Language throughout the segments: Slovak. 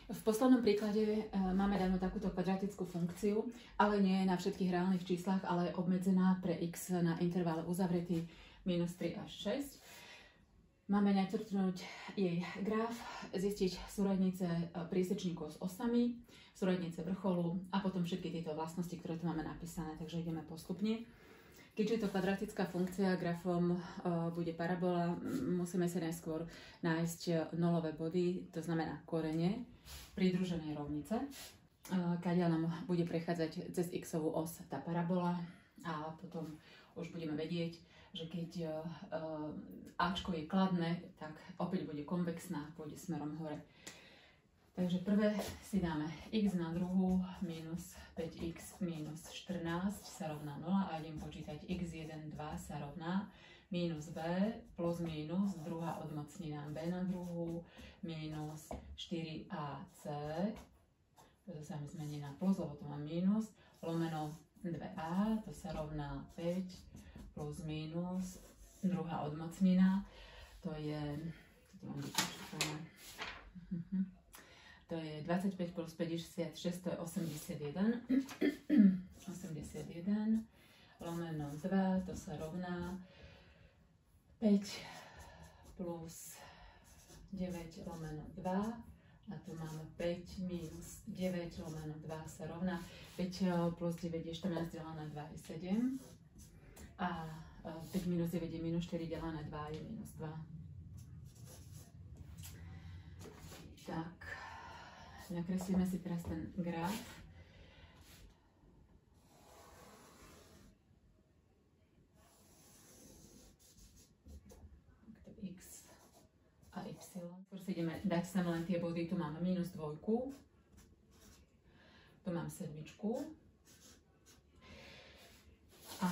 V poslednom príklade máme danú takúto kvadratickú funkciu, ale nie na všetkých reálnych číslach, ale je obmedzená pre x na intervale uzavretý -3 až 6. Máme načrtnúť jej graf, zistiť súradnice priesečníkov s osami, súradnice vrcholu a potom všetky tieto vlastnosti, ktoré tu máme napísané, takže ideme postupne. Keďže je to kvadratická funkcia, grafom bude parabola, musíme sa najskôr nájsť nulové body, to znamená korene pridruženej rovnice, kadiaľ nám bude prechádzať cez x-ovú os tá parabola a potom už budeme vedieť, že keď Ačko je kladné, tak opäť bude konvexná, pôjde smerom hore. Takže prvé si dáme x na druhu minus 5x minus 14 sa rovná 0 a idem počítať x1, 2 sa rovná minus b plus minus druhá odmocnina b na druhu minus 4ac, to sa mi zmení na plus, lebo to mám minus, lomeno 2a, to sa rovná 5 plus minus druhá odmocnina, to je, to je 25 plus 56, to je 81. 81 lomeno 2, to sa rovná 5 plus 9 lomeno 2 a tu máme 5 minus 9 lomeno 2 sa rovná 5 plus 9 je 14 delené 2 je 7 a 5 minus 9 je minus 4 delené 2 je minus 2. Tak. Nakreslíme si teraz ten graf. X a y. Skôr si ideme dať sem len tie body. Tu máme minus 2. Tu mám 7. A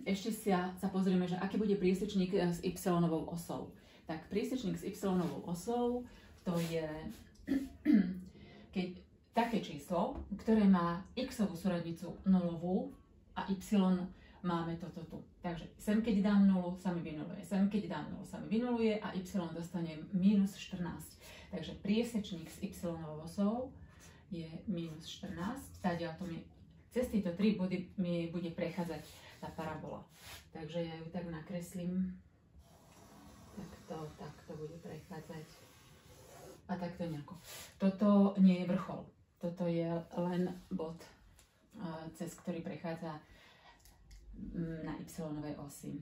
ešte sa pozrieme, že aký bude priesečník s y-ovou osou. Tak priesečník s y-ovou osou to je keď také číslo, ktoré má x-ovú súradnicu nulovú a y máme toto tu. Takže sem keď dám 0, sa mi vynuluje. Sem keď dám 0, sa mi vynuluje a y dostanem minus 14. Takže priesečník s y-ovou osou je minus 14. Tadiaľ to mi cez tieto 3 body mi bude prechádzať tá parabola. Takže ja ju tak nakreslím. Takto bude prechádzať. A takto nejako. Toto nie je vrchol. Toto je len bod, cez ktorý prechádza na y-ovej osi.